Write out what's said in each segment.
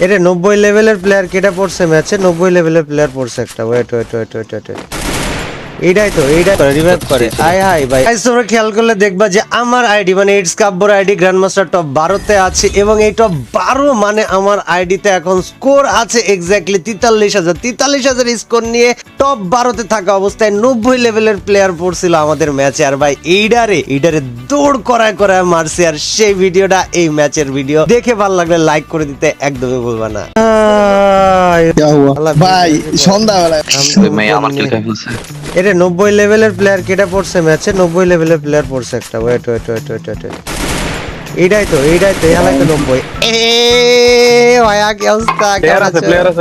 এরে 90 লেভেলের প্লেয়ার কেটা পড়ছে ম্যাচে 90 লেভেলের প্লেয়ার পড়ছে একটা ওয়েট এইটাই করে রিভাইভ করে আয় হাই ভাই গাইস তোমরা খেয়াল করলে দেখবা যে আমার আইডি মানে ইটস কাব্বর আইডি গ্র্যান্ডমাস্টার টপ 12 তে আছে এবং এই টপ 12 মানে আমার আইডিতে এখন স্কোর আছে এক্স্যাক্টলি 43000 স্কোর নিয়ে টপ 12 তে থাকা অবস্থায় 90 লেভেলের প্লেয়ার পড়ছিল আমাদের ম্যাচে আর ভাই এইডারে দৌড় করায় মারছি আর সেই ভিডিওটা এই ম্যাচের ভিডিও দেখে ভালো লাগলে লাইক করে দিতে একদমই ভুলবা না ভাই সন্ধ্যাবেলায় এরে 90 লেভেলের প্লেয়ার কেটা পড়ছে ম্যাচে 90 লেভেলের প্লেয়ার পড়ছে একটা ওয়েট এইটাই তো এলাই তো 90 এ ভাইয়া কি অবস্থা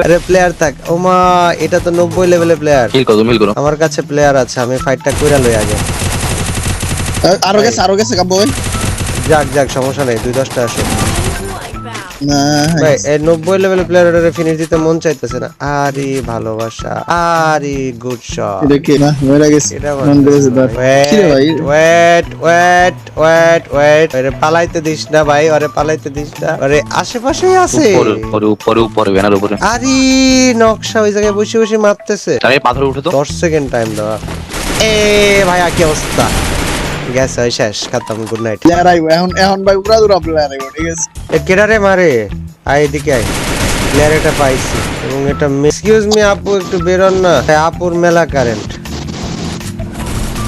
আরে প্লেয়ার থাক ওমা এটা তো 90 লেভেলের প্লেয়ার মিল করো আমার কাছে প্লেয়ার আছে আমি ফাইটটা কইরা লই আগে আরো গেছে কাব্য ভাই যাক সমস্যা নাই 2-10টা আসে না ভাই এই 90 লেভেলের প্লেয়ারের ফিনিশ দিতে মন চাইতেছে না আরে ভালোবাসা আরে গুড শট এটা কি না মরে গেছে এটা মন গেছে ধর কি রে ভাই ওয়েট আরে পালাইতে দিস না ভাই আরে পালাইতে দিস না আরে আশেপাশেই আছে উপরে ব্যানার উপরে আরে নকশা ওই জায়গায় বসে মারতেছে তারে পাথরে উঠে তো 10 সেকেন্ড টাইম দাও এ ভাইয়া কি অবস্থা গেছে শেষ খতম গুড নাইট প্লেয়ার আইবো এখন ভাই উড়া দুরা প্লেয়ার আইবো ঠিক আছে এ কেডারে মারে আই এদিকে আই প্লেয়ার এটা পাইছি এবং এটা এক্সকিউজ মি আপু একটু বেরোন না আপুর মেলা কারেন্ট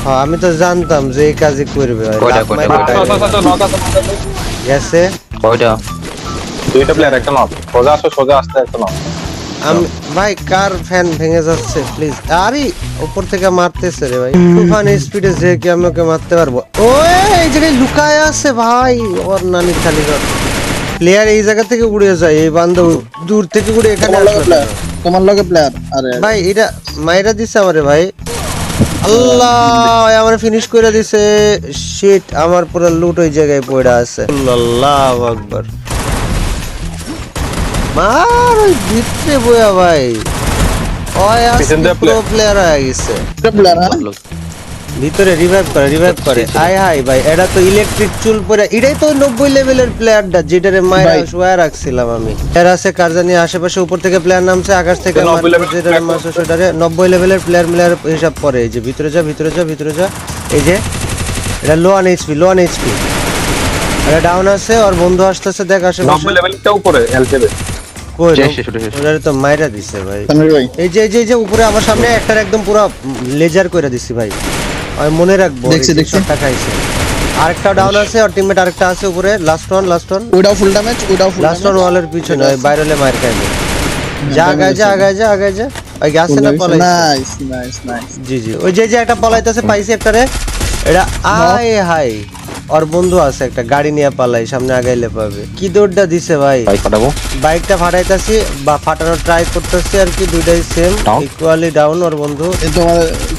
হ্যাঁ আমি তো জানতাম যে এই কাজই করবে গেছে কয়টা দুইটা প্লেয়ার একটা নক সোজা আসতে একটা নক আমি ভাই কার ফ্যান ভেঙে যাচ্ছে প্লিজ আরে উপর থেকে মারতেছে রে ভাই তুফান স্পিডে যে কি আমি ওকে মারতে পারবো ওই এই জায়গায় লুকায় আছে ভাই ওর নানি খালি কর প্লেয়ার এই জায়গা থেকে উড়ে যায় এই বান্দা দূর থেকে উড়ে এখানে আসলো তোমার লগে প্লেয়ার আরে ভাই এটা মাইরা দিছে আমারে ভাই আল্লাহ আমার ফিনিশ করে দিছে শিট আমার পুরো লুট ওই জায়গায় পড়ে আছে আল্লাহু আকবার মার ওই ভিতরে বয়া ভাই ওই আসলে প্রো প্লেয়ার হয়ে গেছে প্লেয়ার ভিতরে রিভাইভ করে আয় হাই ভাই এটা তো ইলেকট্রিক চুল পরে এটাই তো 90 লেভেলের প্লেয়ারটা যেটারে মাইরা শুয়া রাখছিলাম আমি এর আছে কার জানি আশেপাশে উপর থেকে প্লেয়ার নামছে আকাশ থেকে যেটারে মারছে সেটারে 90 লেভেলের প্লেয়ার হিসাব করে এই যে ভিতরে যা এই যে এটা লো অন এইচপি এটা ডাউন আছে আর বন্ধু আসতেছে দেখ আশেপাশে 90 লেভেলটা উপরে এলসেবে কই ওটারে তো মাইরা দিছে ভাই এই যে উপরে আমার সামনে একটার একদম পুরো লেজার কইরা দিছি ভাই আমি মনে রাখবো দেখছি শটটা খাইছে আরেকটা ডাউন আছে আর টিমমেট আরেকটা আছে উপরে লাস্ট ওয়ান ওইটাও ফুল ড্যামেজ লাস্ট ওয়ান ওয়ালের পিছনে ওই বাইরেলে মার খাইবে যা আগে যা ওই গাছে না পলাইছে নাইস জি ওই যে একটা পলাইতেছে পাইছে একটারে এটা আয় হাই আর বন্ধু আছে একটা গাড়ি নিয়ে পালাই সামনে আগাইলে পাবে কি দৌড়টা দিছে ভাই বাইক ফাটাবো বাইকটা ফাটাইতাছি বা ফাটানোর ট্রাই করতেছি আর কি দুইটাই সেম ইকুয়ালি ডাউন আর বন্ধু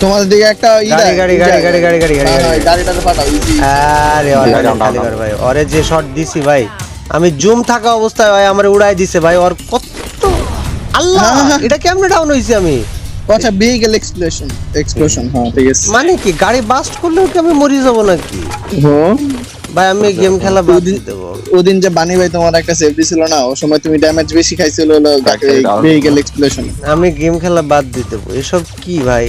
তোমাদের দিকে একটা গাড়ি গাড়িটাতে ফাটাও ইজি আরে খালি কর ভাই ওরে যে শট দিছি ভাই আমি জুম থাকা অবস্থায় ভাই আমারে উড়াই দিছে ভাই ওর কত আল্লাহ এটা কেমনে ডাউন হইছি আমি আচ্ছা ভেহিকল এক্সপ্লোশন হ্যাঁ ঠিক আছে মানে কি গাড়ি বাস্ট করলেও কি আমি মরে যাব নাকি ভাই আমি গেম খেলা বাদ দিয়ে দেব ওদিন যে বানি ভাই তোমার একটা সেভ দিছিল না ওই সময় তুমি ড্যামেজ বেশি খাইছিল হলো ভেহিকল এক্সপ্লোশন আমি গেম খেলা বাদ দিয়ে দেব এসব কি ভাই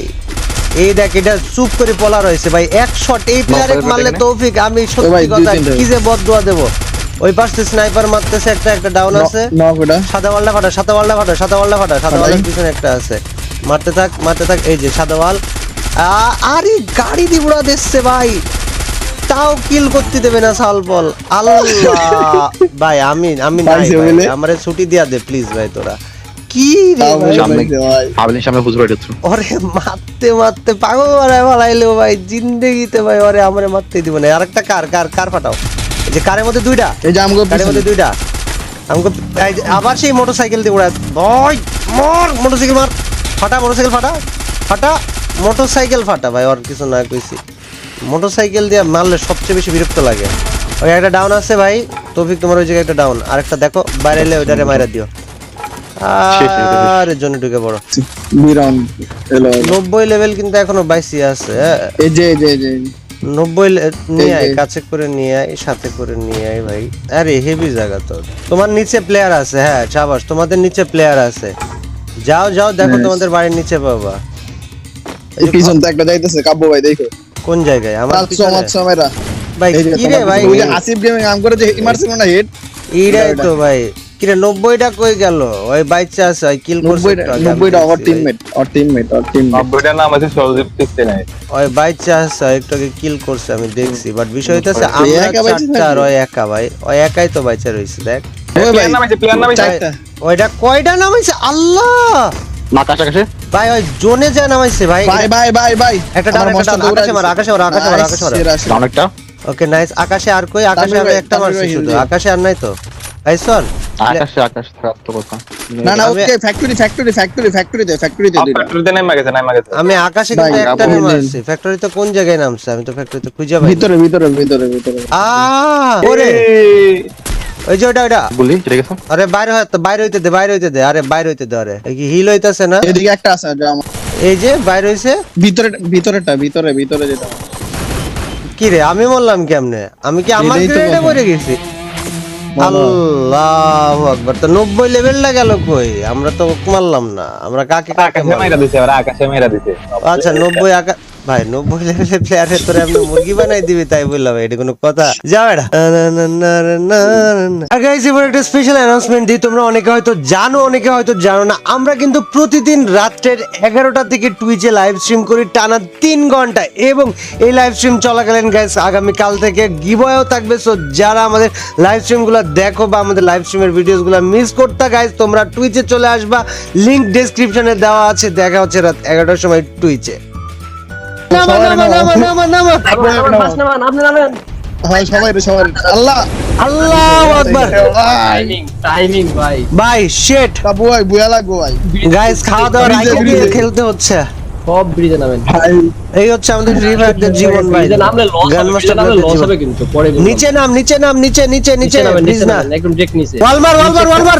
এই দেখ এটা চুপ করে পলা রয়েছে ভাই এক শট এই প্লেয়ারে মারলে তৌফিক আমি সত্যি কথা কি যে বদদুয়া দেব ওই পাশে স্নাইপার মারতেছে একটা ডাউন আছে সাদা ওয়ালটা ফাটা পিছনে একটা আছে মারতে থাক এই যে সাদা ওয়াল আরে গাড়ি দিয়ে উড়া দিচ্ছে ভাই তাও কিল করতে দেবে না সালবল আল্লাহ ভাই আমি নাই ভাই আমারে ছুটি দিয়া দে প্লিজ ভাই তোরা কি রে সামনে বুঝবো এটা ওরে মারতে পাগল মারায় ভালাইলো ভাই জিন্দেগিতে ভাই ওরে আমারে মারতে দিব না আরেকটা কার ফাটাও এই যে কারের মধ্যে দুইটা এই যে আমগো কারের মধ্যে দুইটা আমগো আবার সেই মোটরসাইকেল দিয়ে উড়া ভাই মার মোটরসাইকেল মার ফাটা মোটরসাইকেল ফাটা ভাই আর কিছু না কইছি মোটরসাইকেল দিয়ে মারলে সবচেয়ে বেশি বিরক্ত লাগে ওই একটা ডাউন আছে ভাই তৌফিক তোমার ওই জায়গায় একটা ডাউন আরেকটা দেখো বাইরে এলে ওইটারে মাইরা দিও আরে জন্য ঢুকে পড়ো 2 রাউন্ড হ্যালো 90 লেভেল কিন্তু এখনো 22 আছে এই যে 90 নিয়ে আয়, কাছে করে নিয়ে আয়, সাথে করে নিয়ে আয় ভাই। আরে হেভি জায়গা তো। তোমার নিচে প্লেয়ার আছে, হ্যাঁ শাবাশ, তোমাদের নিচে প্লেয়ার আছে। যাও যাও, দেখো Nice. তোমাদের বাড়ির নিচে পাবা। এই পিছন তো একটা যাইতেছে কাব্য ভাই দেখো কোন জায়গায়? আমার পিছনে? সময়রা ভাই কি রে ভাই, ওই যে আসিফ গেমিং আম করে যে ইমারছিল না হেড এইটাই তো ভাই। কি রে 90টা কই গেল? ওই বাইচা আছে, ওই কিল করছে 90 একটু আগে, আমি 90টা ওর দেখছি ভাই। টিমমেট নব্বইটার নাম আছে সরদীপ 69 ওই বাইচা আছে, একটু আগে কিল করছে আমি দেখছি, বাট বিষয় হইতাছে ওই আমরা একা বাইচা চারটা আর থাকবে? ওই একা ভাই, ওই একাই তো বাইচা রইছে দেখ। ওই ভাই প্লেয়ার নাম আছে চারটা ওইটা কয়টা নামাইছে আল্লাহ না কাছাকাছি ভাই, ওই জোনে যা নামাইছে ভাই। ভাই একটা ডাউন, একটা ডাউন, আকাশে মার, আকাশে মার, আকাশে মার, আকাশে মার। ডাউন একটা ওকে নাইস। আকাশে আর কই? আকাশে তানভীর আমি ভাই, একটা মারছি তানভীর ভাই শুধু, হিল দিয়ে। আকাশে আর নাই তো। আইসন আকাশে থাকার তো কথা না আমি- ওকে ফ্যাক্টরিতে দুইটা ফ্যাক্টরিতে নেমে গেছে আমি আকাশে ভাই, কিন্তু একটা আপনি নামাইছি। ফ্যাক্টরিতে কোন জায়গায় নামছে? আমি তো ফ্যাক্টরিতে খুঁজে পাই। ভিতরে ওরে ওই যে ওটা বলি চলে গেছে আরে বাইরে হইতে দে, বাইরে হইতে দে, আরে বাইরে হইতে দে। আরে এই কি হিল হইতাছে না? এদিকে একটা আছে যে আমার এই যে বাইরে হইছে। ভিতরে যেটা কি রে আমি বললাম কেমনে? আমি কি আমার এটাই তো গ্রেডে কথা। পড়ে গেছি? বলো। আল্লাহু আকবার। তো 90 লেভেলটা গেল কই? আমরা তো মারলাম না। আমরা কাকে কাকে আকাশে মারলাম? মেরা দিছে ওরা আকাশে মেরা দিছে আচ্ছা 90 ভাই 90 লেভেলের প্লেয়ারে তোরে আপনি মুরগি বানাই দিবি তাই বললাম, এটা কোনো কথা? যাও এটা। আর গাইস এবার একটা স্পেশাল অ্যানাউন্সমেন্ট দিই। তোমরা অনেকে হয়তো জানো, অনেকে হয়তো জানো না, আমরা কিন্তু প্রতিদিন রাত্রের 11টা থেকে টুইচে লাইভ স্ট্রিম করি টানা 3 ঘন্টা, এবং এই লাইভ স্ট্রিম চলাকালীন গাইস আগামী কাল থেকে গিভঅ্যাও থাকবে। সো যারা আমাদের লাইভ স্ট্রিমগুলো দেখো বা আমাদের লাইভ স্ট্রিমের ভিডিওসগুলো মিস করতে গাইস, তোমরা টুইচে চলে আসবা, লিংক ডেসক্রিপশনে দেওয়া আছে। দেখা হচ্ছে রাত 11টার সময় টুইচে। নামা নামা নামা নামা নামা। হয় সবাই আল্লাহ আল্লাহু আকবার। টাইমিং ভাই ভাই শিট কাব্য ভাই বুয়া লাগবো ভাই গাইস, খাওয়া দাওয়া ব্রিজে, রাইখে দিয়ে ব্রিজে। খেলতে হচ্ছে। সব ব্রিজে নামেন ভাই এই হচ্ছে আমাদের রিভাইভদের জীবন ভাই। ব্রিজে নামলে লস হবে, গ্র্যান্ডমাস্টার ব্রিজে নামলে প্লেয়ারদের লস জীবন। হবে কিন্তু পরে বলবো। নিচে নাম, নিচে নাম, নিচে নিচে নিচে নামেন, প্লিজ না। নামেন, একদম ডেক নিচে ওয়ালমার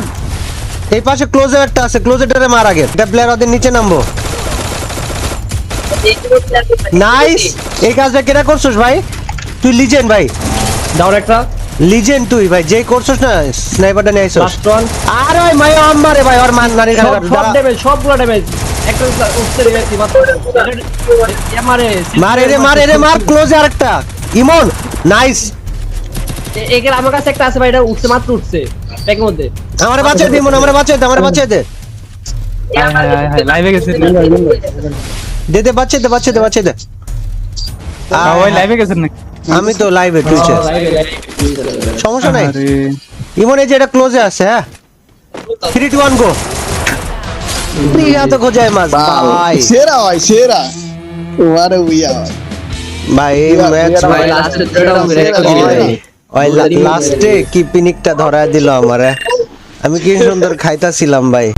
এই পাশে ক্লোজার একটা আছে, ক্লোজারে মার আগে। এটা প্লেয়ার ওদের নিচে নামবো। নাইস। এই কাজটা কেটা করছস ভাই? তুই লিজেন্ড ভাই, ডাউন একটা লিজেন্ড তুই ভাই। যেই করছস না স্নাইপারটা নিয়ে আইছস। লাস্ট ওয়ান আর ওই মায়া আম্মারে ভাই, ওর মান নারী সব দাঁড়া। ড্যামেজ, সবগুলো ড্যামেজ একটা উঠতে দিয়েছি মাত্র আমারে মারে রে মার ক্লোজে আরেকটা। ইমন নাইস। একের আমার কাছে একটা আছে ভাই, এটা উঠছে মাত্র উঠছে প্যাকের মধ্যে। আমারে বাঁচাই দে ইমন, আমারে বাঁচাই দে, আমারে বাঁচাই দে। লাইভে গেছে দে দে বাঁচাই দে, বাঁচাই দে, বাঁচাই দে। ওই লাইভে গেছেন নাকি আমি তো লাইভে টুইচে, সমস্যা নাই। ইমন এই যে এটা ক্লোজে আছে। হ্যাঁ 3 2 1 গো। প্রিয়া তো খোঁজায় মাছ ভাই। সেরা ওয়ারে উইয়া ভাই এই ম্যাচ ভাই লাস্টে ট্রেডাউন করে একটা ওই, দিয়ে দেয়। ওই লাস্টে কি পিনিকটা ধরা দিল আমারে। আমি কি সুন্দর খাইতাছিলাম ভাই।